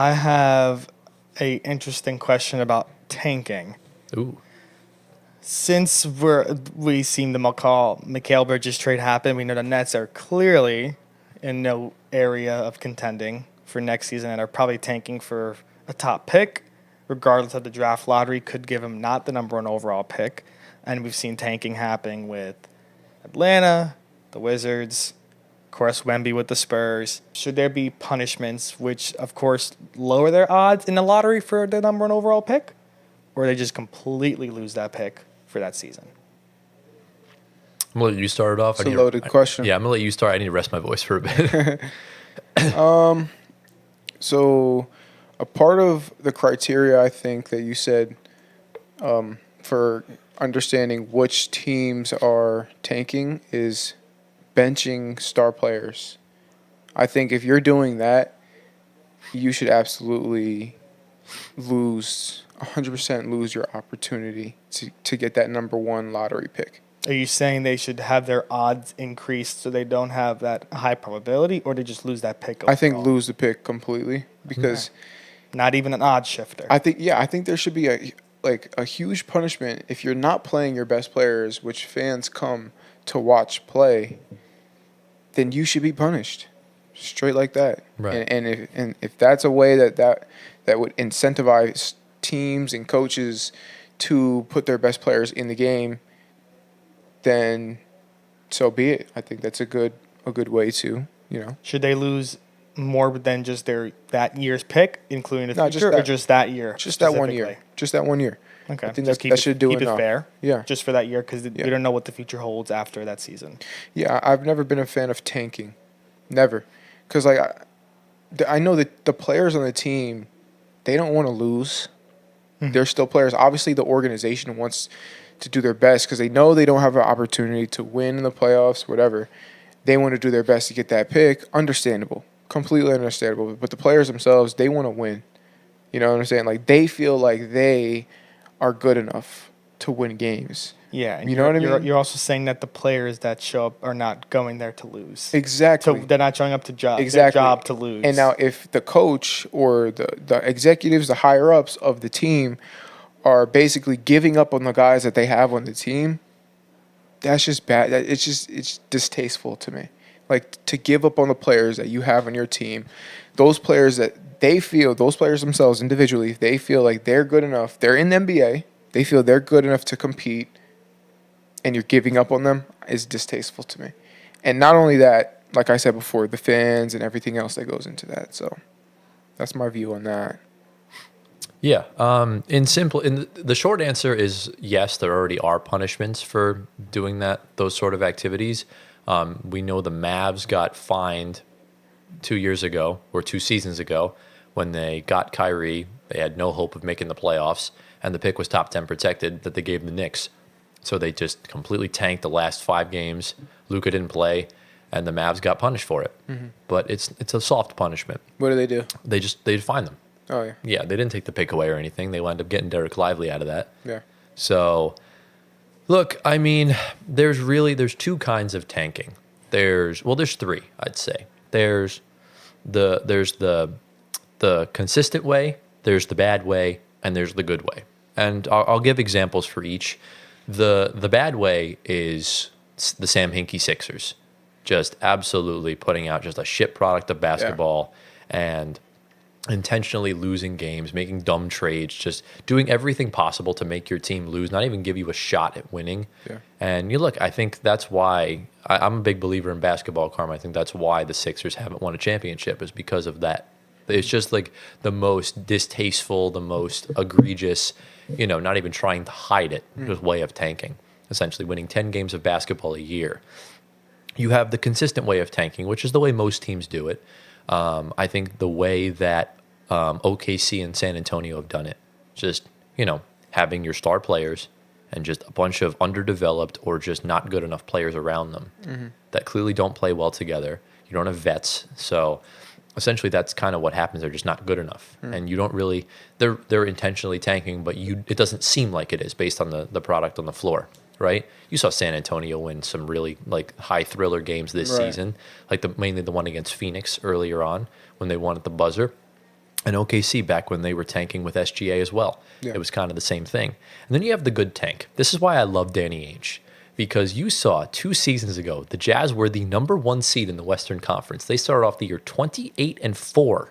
I have a interesting question about tanking. Ooh. Since we seen the Mikal Bridges trade happen, we know the Nets are clearly in no area of contending for next season and are probably tanking for a top pick, regardless of the draft lottery could give them not the number one overall pick. And we've seen tanking happening with Atlanta, the Wizards, of course Wemby with the Spurs. Should there be punishments which of course lower their odds in the lottery for the number one overall pick? Or they just completely lose that pick for that season? I'm going to let you start it off. It's a loaded question. Yeah, I'm going to let you start. I need to rest my voice for a bit. So, a part of the criteria I think that you said for understanding which teams are tanking is benching star players. I think if you're doing that, you should absolutely 100% lose your opportunity to get that number one lottery pick. Are you saying they should have their odds increased so they don't have that high probability, or they just lose that pick overall? I think lose the pick completely because not even an odd shifter. I think there should be a huge punishment if you're not playing your best players, which fans come to watch play. Then you should be punished, straight like that. Right. And if that's a way that would incentivize teams and coaches to put their best players in the game, then so be it. I think that's a good way to, Should they lose more than just that year's pick, including the No, future, or just that year? Just that 1 year. Just that 1 year. Okay. I think Just that should do keep enough. it fair. Yeah. Just for that year, because we don't know what the future holds after that season. Yeah, I've never been a fan of tanking. Never. Because, I know that the players on the team, they don't want to lose. Mm-hmm. They're still players. Obviously, the organization wants to do their best because they know they don't have an opportunity to win in the playoffs, whatever. They want to do their best to get that pick. Understandable. Completely understandable. But the players themselves, they want to win. You know what I'm saying? Like, they feel like they are good enough to win games. Yeah, and you know what I mean? You're also saying that the players that show up are not going there to lose. Exactly. So they're not showing up to Exactly. their job to lose. And now if the coach or the executives, the higher-ups of the team are basically giving up on the guys that they have on the team, that's just bad. It's distasteful to me. Like, to give up on the players that you have on your team, those players those players themselves individually, they feel like they're good enough. They're in the NBA. They feel they're good enough to compete, and you're giving up on them is distasteful to me. And not only that, like I said before, the fans and everything else that goes into that. So that's my view on that. Yeah. The short answer is yes, there already are punishments for doing those sort of activities. We know the Mavs got fined 2 years ago or 2 seasons ago when they got Kyrie. They had no hope of making the playoffs, and the pick was top 10 protected that they gave the Knicks. So they just completely tanked the last 5 games. Luka didn't play, and the Mavs got punished for it. Mm-hmm. But it's a soft punishment. What do they do? They fined them. Oh, yeah. Yeah, they didn't take the pick away or anything. They wound up getting Derek Lively out of that. Yeah. So, look, I mean, there's 2 kinds of tanking. There's 3, I'd say. There's the consistent way, there's the bad way, and there's the good way. And I'll give examples for each. The bad way is the Sam Hinkie Sixers, just absolutely putting out just a shit product of basketball and intentionally losing games, making dumb trades, just doing everything possible to make your team lose, not even give you a shot at winning. Yeah. And I think that's why I'm a big believer in basketball karma. I think that's why the Sixers haven't won a championship, is because of that. It's just like the most distasteful, the most egregious, not even trying to hide it, just way of tanking, essentially winning 10 games of basketball a year. You have the consistent way of tanking, which is the way most teams do it. I think the way that OKC and San Antonio have done it, just, having your star players and just a bunch of underdeveloped or just not good enough players around them that clearly don't play well together. You don't have vets. So essentially that's kind of what happens. They're just not good enough. And you don't really, they're intentionally tanking, but it doesn't seem like it is based on the product on the floor. Right? You saw San Antonio win some really high thriller games this season, mainly the one against Phoenix earlier on when they won at the buzzer. And OKC back when they were tanking with SGA as well. Yeah. It was kind of the same thing. And then you have the good tank. This is why I love Danny Ainge. Because you saw 2 seasons ago, the Jazz were the #1 seed in the Western Conference. They started off the year 28-4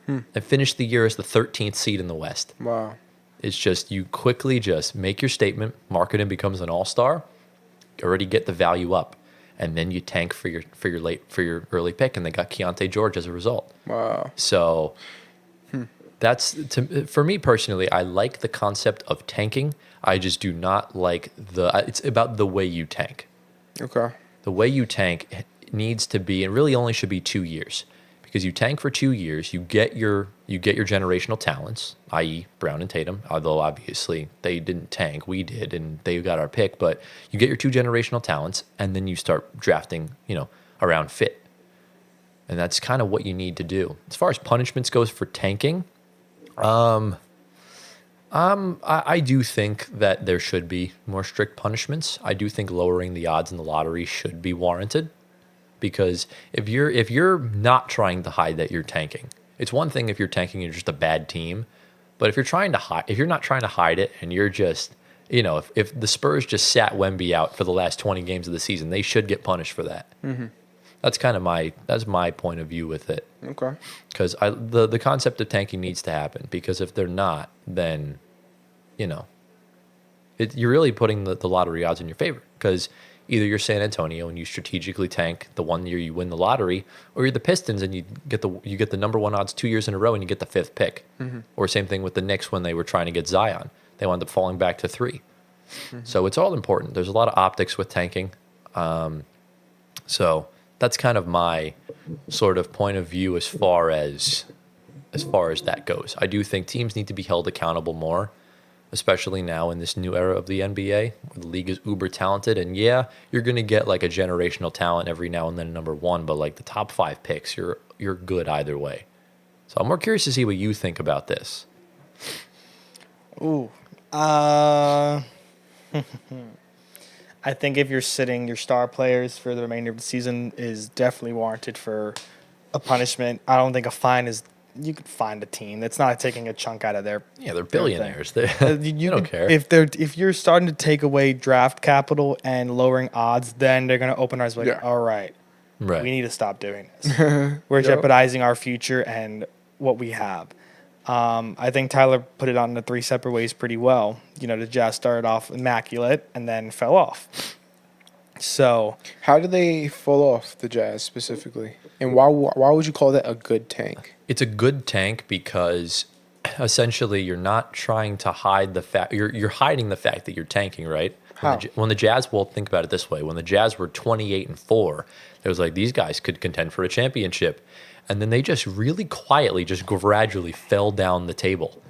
and finished the year as the 13th seed in the West. Wow. It's just you quickly just make your statement, Markkanen becomes an all-star, already get the value up, and then you tank for your early pick, and they got Keontae George as a result. Wow. So for me personally, I like the concept of tanking. I just do not like it's about the way you tank. Okay. The way you tank needs to be, and really only should be 2 years, because you tank for 2 years, you get your generational talents, i.e. Brown and Tatum, although obviously they didn't tank, we did, and they got our pick, but you get your 2 generational talents, and then you start drafting, around fit. And that's kind of what you need to do. As far as punishments goes for tanking, I do think that there should be more strict punishments. I do think lowering the odds in the lottery should be warranted, because if you're not trying to hide that you're tanking, it's one thing if you're tanking and you're just a bad team, but if you're not trying to hide it and you're just, if the Spurs just sat Wemby out for the last 20 games of the season, they should get punished for that. Mm-hmm. That's kind of my point of view with it. Okay. Because the concept of tanking needs to happen, because if they're not, then, you're really putting the lottery odds in your favor, because either you're San Antonio and you strategically tank the one year you win the lottery, or you're the Pistons and you get the #1 odds 2 years in a row and you get the 5th pick. Mm-hmm. Or same thing with the Knicks when they were trying to get Zion. They wound up falling back to 3. Mm-hmm. So it's all important. There's a lot of optics with tanking. So that's kind of my sort of point of view as far as that goes. I do think teams need to be held accountable more, especially now in this new era of the NBA, where the league is uber talented. And yeah, you're going to get like a generational talent every now and then #1, but like the top 5 picks, you're good either way. So I'm more curious to see what you think about this. Ooh. I think if you're sitting your star players for the remainder of the season is definitely warranted for a punishment. I don't think a fine is. You could find a team that's not taking a chunk out of their. Yeah, they're billionaires. They you don't care. If you're starting to take away draft capital and lowering odds, then they're going to open ours like, all right, we need to stop doing this. We're jeopardizing our future and what we have. I think Tyler put it on the 3 separate ways pretty well. The Jazz started off immaculate and then fell off. So how do they fall off, the Jazz specifically? And why would you call that a good tank? It's a good tank because essentially you're not trying to hide the fact. You're hiding the fact that you're tanking, right? How? When the Jazz, well, think about it this way. When the Jazz were 28-4, it was like these guys could contend for a championship. And then they just really quietly, just gradually fell down the table.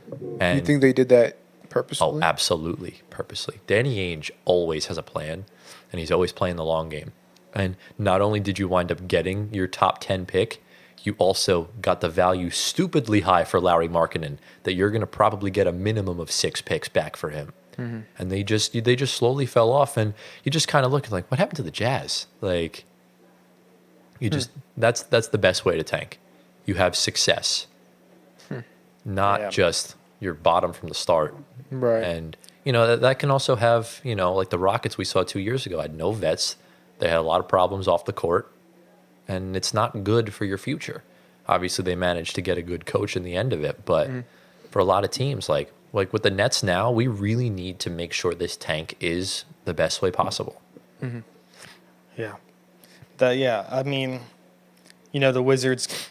And You think they did that purposefully? Oh, absolutely, purposely. Danny Ainge always has a plan, and he's always playing the long game. And not only did you wind up getting your top 10 pick, you also got the value stupidly high for Lauri Markkanen that you're going to probably get a minimum of 6 picks back for him. Mm-hmm. And they just slowly fell off, and you just kind of look like, what happened to the Jazz? Like, you just that's the best way to tank. You have success, not just your bottom from the start. Right. And that can also have like the Rockets we saw 2 years ago had no vets. They had a lot of problems off the court, and it's not good for your future. Obviously, they managed to get a good coach in the end of it, but for a lot of teams, like with the Nets now, we really need to make sure this tank is the best way possible. Mm-hmm. Yeah. I mean, the Wizards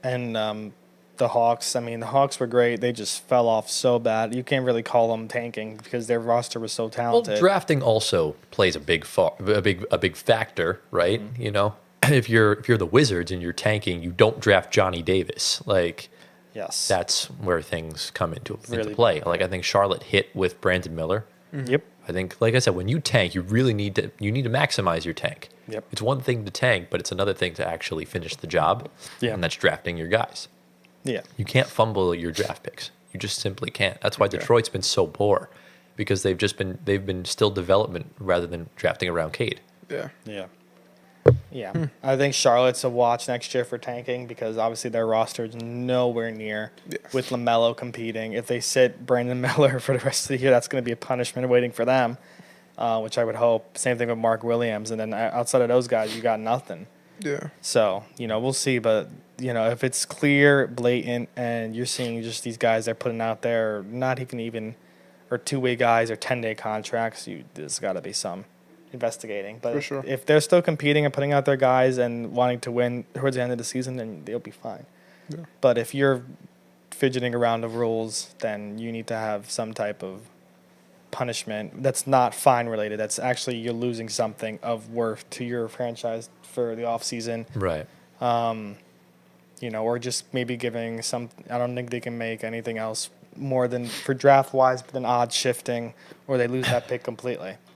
and the Hawks. I mean, the Hawks were great. They just fell off so bad. You can't really call them tanking because their roster was so talented. Well, drafting also plays a big factor, right? Mm-hmm. If you're the Wizards and you're tanking, you don't draft Johnny Davis. Like, yes, that's where things come into really play. Like, I think Charlotte hit with Brandon Miller. Mm-hmm. Yep. I think, like I said, when you tank, you really need to maximize your tank. Yep. It's one thing to tank, but it's another thing to actually finish the job. Yeah. And that's drafting your guys. Yeah. You can't fumble your draft picks. You just simply can't. That's why Detroit's been so poor, because they've been still development rather than drafting around Cade. Yeah. Yeah. Yeah, I think Charlotte's a watch next year for tanking because obviously their roster is nowhere near with LaMelo competing. If they sit Brandon Miller for the rest of the year, that's going to be a punishment waiting for them, which I would hope. Same thing with Mark Williams, and then outside of those guys, you got nothing. Yeah. So we'll see, but if it's clear, blatant, and you're seeing just these guys they're putting out there, not even or two-way guys or 10-day contracts, there's got to be some investigating. But For sure. if they're still competing and putting out their guys and wanting to win towards the end of the season, then they'll be fine. Yeah. But if you're fidgeting around the rules, then you need to have some type of punishment that's not fine related. That's actually you're losing something of worth to your franchise for the off season. Right. Or just maybe giving some. I don't think they can make anything else more than for draft wise than odds shifting, or they lose that pick completely.